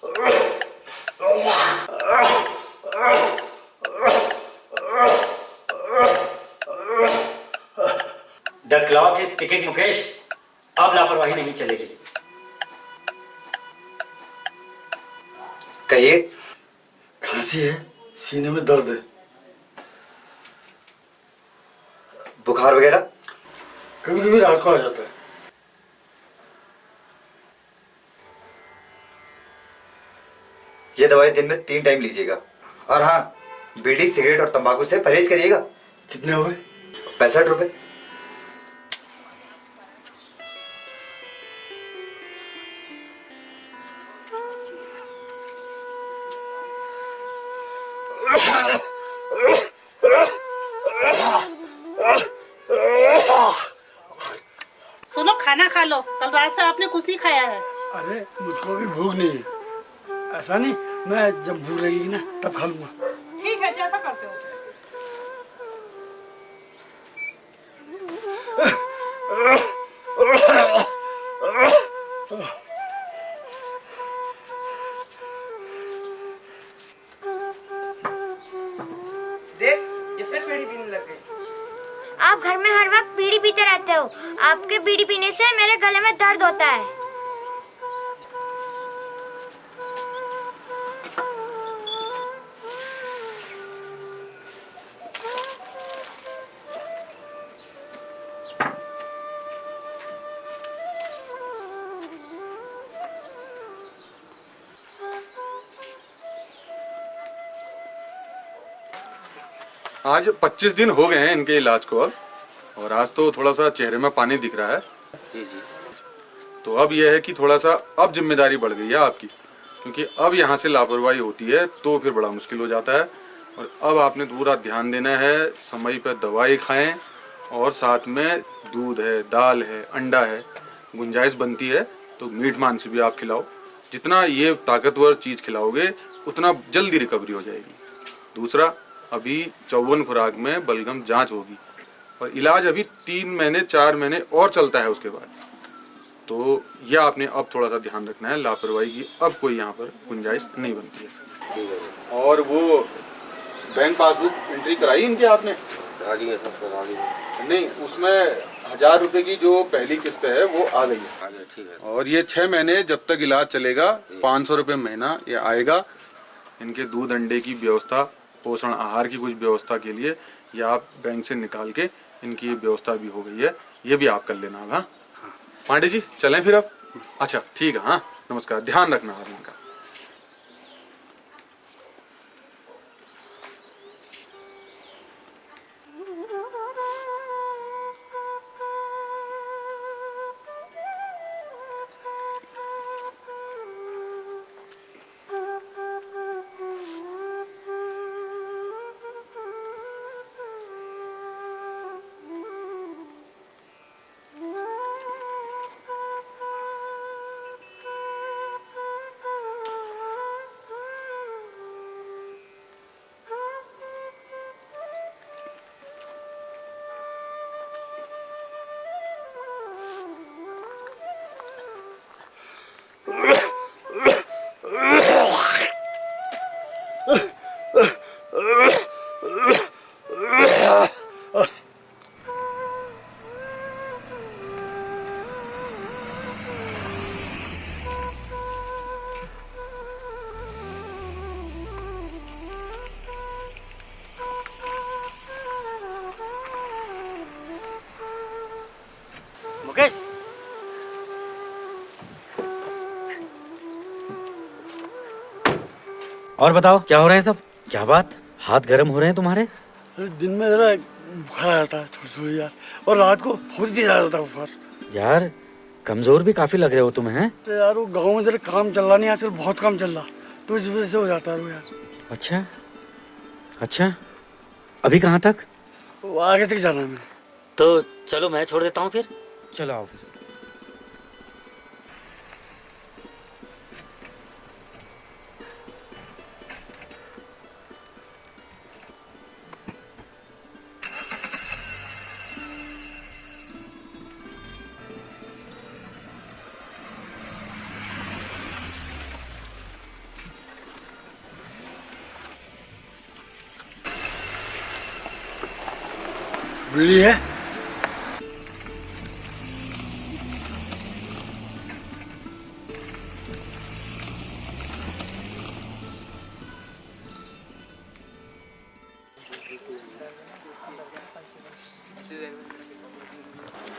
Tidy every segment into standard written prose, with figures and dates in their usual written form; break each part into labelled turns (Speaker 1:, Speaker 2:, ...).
Speaker 1: The clock is ticking Mukesh, अब लापरवाही नहीं चलेगी।
Speaker 2: कहिए।
Speaker 3: खांसी है, सीने में दर्द है।
Speaker 2: बुखार वगैरह?
Speaker 3: कभी कभी रात को आ जाता है।
Speaker 2: ये दवाई दिन में 3 टाइम लीजिएगा। और हाँ, बीड़ी सिगरेट और तंबाकू से परहेज करिएगा।
Speaker 3: कितने हुए?
Speaker 2: 65 रुपए।
Speaker 4: सुनो, खाना खा लो, कल रात से आपने कुछ नहीं खाया है।
Speaker 3: अरे मुझको भी भूख नहीं है। ऐसा नहीं, मैं जब भूख लगेगी ना तब खा लूंगा।
Speaker 4: ठीक है, जैसा करते हो।
Speaker 5: देख, ये फिर बीड़ी पीने लग गई।
Speaker 6: आप घर में हर वक्त बीड़ी पीते रहते हो। आपके बीड़ी पीने से मेरे गले में दर्द होता है।
Speaker 7: आज 25 दिन हो गए हैं इनके इलाज को अब, और आज तो थोड़ा सा चेहरे में पानी दिख रहा है।
Speaker 1: जी जी।
Speaker 7: तो अब यह है कि थोड़ा सा अब जिम्मेदारी बढ़ गई है आपकी, क्योंकि अब यहाँ से लापरवाही होती है तो फिर बड़ा मुश्किल हो जाता है। और अब आपने पूरा ध्यान देना है, समय पर दवाई खाएं, और साथ में दूध है, दाल है, अंडा है, गुंजाइश बनती है तो मीट मांस भी आप खिलाओ। जितना ये ताकतवर चीज़ खिलाओगे उतना जल्दी रिकवरी हो जाएगी। दूसरा, अभी 54 खुराक में बलगम जांच होगी, और इलाज अभी 3 महीने 4 महीने और चलता है उसके बाद। तो यह आपने अब थोड़ा सा ध्यान रखना है, लापरवाही की अब कोई यहाँ पर गुंजाइश नहीं बनती है। और वो बैंक पासबुक एंट्री कराई इनके आपने?
Speaker 8: करा दी है, सब करा दी है।
Speaker 7: नहीं, उसमें 1000 रुपए की जो पहली किस्त है वो आ गई है।
Speaker 8: आ गया, ठीक है।
Speaker 7: और ये 6 महीने जब तक इलाज चलेगा 500 रुपये महीना ये आएगा। इनके दूध अंडे की व्यवस्था, पोषण आहार की कुछ व्यवस्था के लिए या आप बैंक से निकाल के इनकी ये व्यवस्था भी हो गई है, ये भी आप कर लेना। हाँ पांडे जी, चलें फिर अब? अच्छा ठीक है, हाँ नमस्कार, ध्यान रखना आप इनका।
Speaker 1: मुकेश, और बताओ क्या हो रहे हैं सब? क्या बात, हाथ गर्म हो रहे हैं तुम्हारे?
Speaker 3: अरे दिन में जरा बुखार आ जाता है थोड़ी थोड़ी यार, और रात को बहुत तेज आ जाता है बुखार।
Speaker 1: यार कमजोर भी काफी लग रहे हो तुम, हैं?
Speaker 3: तो यार वो गाँव में जरा काम चल रहा नहीं आजकल, बहुत काम चल रहा, तो इस वजह से हो जाता है वो यार।
Speaker 1: अच्छा अच्छा, अभी कहाँ तक?
Speaker 3: वो आगे तक जाना है मैं।
Speaker 1: तो चलो मैं छोड़ देता हूँ फिर। चलो आओ फिर।
Speaker 3: बीड़ी है?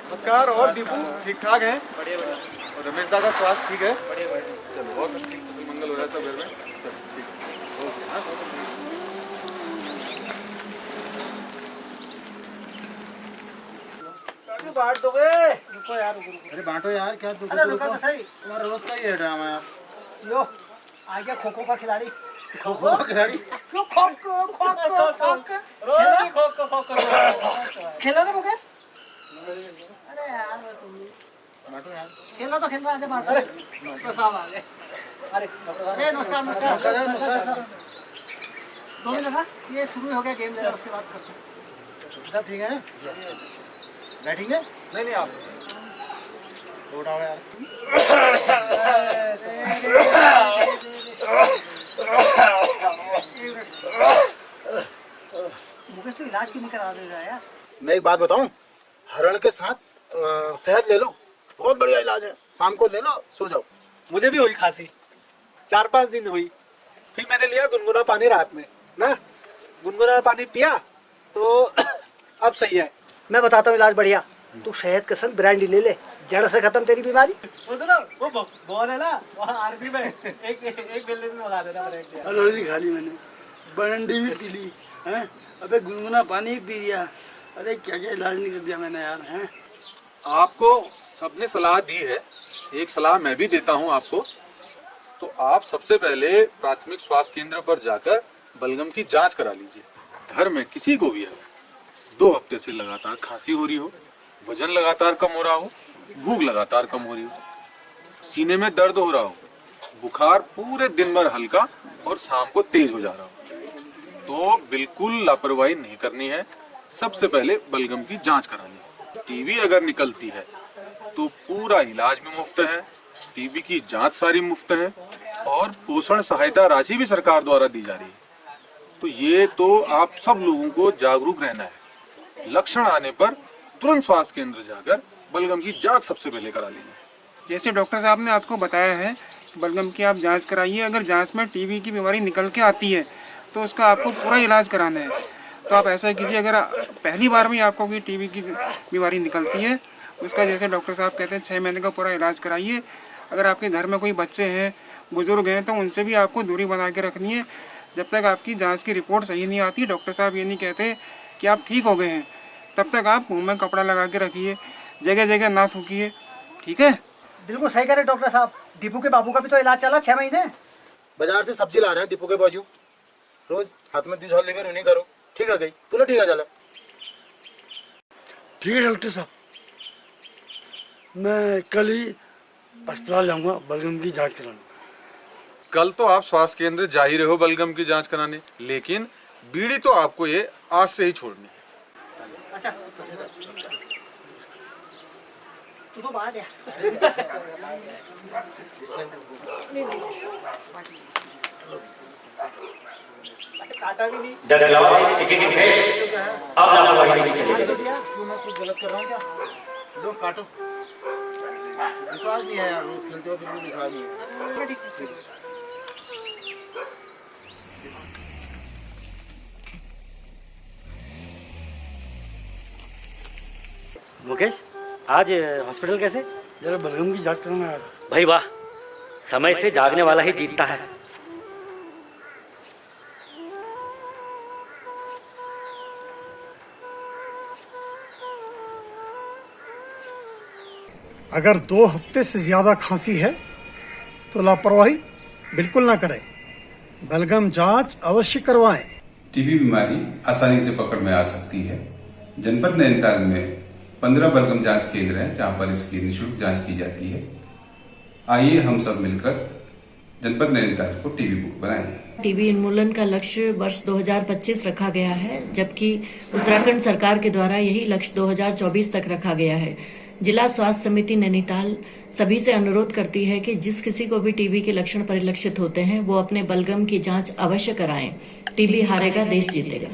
Speaker 7: नमस्कार। और दीपू ठीक ठाक है? बढ़िया बढ़िया। और रमेश दा का स्वास्थ्य ठीक है? बढ़िया बढ़िया। चलो बहुत ठीक, मंगल हो रहा है सब घर में। चलो ठीक है, ओके। हाँ
Speaker 5: बांट दो बे।
Speaker 3: रुको यार, रुको।
Speaker 9: अरे बांटो यार, क्या तुम
Speaker 3: अरे रुको तो सही।
Speaker 9: तुम्हारा रोज का ही है ड्रामा यार।
Speaker 3: लो आ गया खो खो का खिलाड़ी।
Speaker 9: खो खो का खिलाड़ी?
Speaker 3: खो खो खो खो खो खेलो ना मुकेश। अरे यार
Speaker 9: बांटो यार।
Speaker 3: खेलो तो खेल रहा है। बांटो। डॉक्टर साहब आ गए। अरे नमस्कार नमस्कार। 2 मिनट ना, ये शुरू हो गया गेम जरा, उसके बाद करते हैं।
Speaker 9: सब ठीक है? बैठेंगे?
Speaker 7: नहीं आप
Speaker 9: तो उठाओ यार।
Speaker 3: मुकेश तो इलाज क्यों नहीं करा दे रहा है यार?
Speaker 9: मैं एक बात बताऊं, हरण के साथ शहद ले लो, बहुत बढ़िया इलाज है। शाम को ले लो, सो जाओ।
Speaker 10: मुझे भी हुई खांसी, 4-5 दिन हुई। फिर मैंने लिया गुनगुना पानी रात में ना, गुनगुना पानी पिया तो अब सही है।
Speaker 3: मैं बताता हूँ इलाज बढ़िया। तू शहद के संग ब्रांडी ले ले, जड़ से खत्म तेरी बीमारी।
Speaker 10: वो सुनो, वो बॉल है ना वहाँ आरती में, एक बिल्ले में मंगा देना पड़ेगा।
Speaker 3: अलर्जी खा ली मैंने, ब्रांडी भी पी ली हैं, अबे गुनगुना पानी पी लिया। अरे क्या क्या इलाज नहीं कर दिया मैंने यार। हैं
Speaker 7: आपको सबने सलाह दी है, एक सलाह मैं भी देता हूं आपको। तो आप सबसे पहले प्राथमिक स्वास्थ्य केंद्र पर जाकर बलगम की जांच करा लीजिए। घर में किसी को भी है 2 हफ्ते से लगातार खांसी हो रही हो, वजन लगातार कम हो रहा हो, भूख लगातार कम हो रही हो, सीने में दर्द हो रहा हो, बुखार पूरे दिन भर हल्का और शाम को तेज हो जा रहा हो, तो बिल्कुल लापरवाही नहीं करनी है। सबसे पहले बलगम की जांच करानी है। टीबी अगर निकलती है तो पूरा इलाज भी मुफ्त है, टीबी की जांच सारी मुफ्त है और पोषण सहायता राशि भी सरकार द्वारा दी जा रही है। तो ये तो आप सब लोगों को जागरूक रहना है। लक्षण आने पर तुरंत स्वास्थ्य केंद्र जाकर बलगम की जांच सबसे पहले करा लेनी है।
Speaker 10: जैसे डॉक्टर साहब ने आपको बताया है, बलगम की आप जांच कराइए। अगर जांच में टीबी की बीमारी निकल के आती है तो उसका आपको पूरा इलाज कराना है। तो आप ऐसा कीजिए, अगर पहली बार में आपको कोई टीबी की बीमारी निकलती है, उसका जैसे डॉक्टर साहब कहते हैं 6 महीने का पूरा इलाज कराइए। अगर आपके घर में कोई बच्चे हैं, बुजुर्ग हैं, तो उनसे भी आपको दूरी बना के रखनी है। जब तक आपकी जांच की रिपोर्ट सही नहीं आती, डॉक्टर साहब ये नहीं कहते कि आप ठीक हो गए हैं, तब तक आप मुंह में कपड़ा लगा के रखिए, जगह जगह ना थूकिए। ठीक है?
Speaker 3: बिल्कुल सही कह रहे डॉक्टर साहब। दीपू के बाबू का भी तो इलाज चला 6 महीने।
Speaker 9: बाजार से सब्जी ला रहे हैं दीपू के बाजू, रोज हाथ में 2 लीवर उन्हीं करो। ठीक है गई तुला? ठीक है चला। ठीक है डॉक्टर साहब, मैं कल ही अस्पताल जाऊंगा बलगम की जांच कराने।
Speaker 7: कल तो आप स्वास्थ्य केंद्र जा ही रहे हो बलगम की जांच कराने, लेकिन बीड़ी तो आपको ये आज से ही छोड़नी है।
Speaker 3: अच्छा तू तो बाहर है।
Speaker 10: काटा भी नहीं।
Speaker 1: The clock is ticking, Mukesh. अब लापरवाही नहीं चलेगी।
Speaker 9: क्यों मैं कुछ गलत कर रहा हूँ क्या? लो काटो। विश्वास नहीं है यार, रोज खेलते हो बिल्कुल विश्वास नहीं है।
Speaker 1: मुकेश, आज हॉस्पिटल कैसे?
Speaker 3: जरा बलगम की जांच कराना यार।
Speaker 1: भाई वाह, समय से जागने वाला ही जीतता है।
Speaker 11: अगर 2 हफ्ते से ज्यादा खांसी है तो लापरवाही बिल्कुल ना करें, बलगम जांच अवश्य करवाएं।
Speaker 12: टीबी बीमारी आसानी से पकड़ में आ सकती है। जनपद नैनीताल में 15 बलगम जांच केंद्र हैं जहां पर इसकी निःशुल्क जांच की जाती है। आइए हम सब मिलकर जनपद नैनीताल को टीबी मुक्त बनाएं।
Speaker 13: टीबी उन्मूलन का लक्ष्य वर्ष 2025 रखा गया है, जबकि उत्तराखंड सरकार के द्वारा यही लक्ष्य 2024 तक रखा गया है। जिला स्वास्थ्य समिति नैनीताल सभी से अनुरोध करती है कि जिस किसी को भी टीबी के लक्षण परिलक्षित होते हैं वो अपने बलगम की जांच अवश्य कराएं। टीबी हारेगा, देश जीतेगा।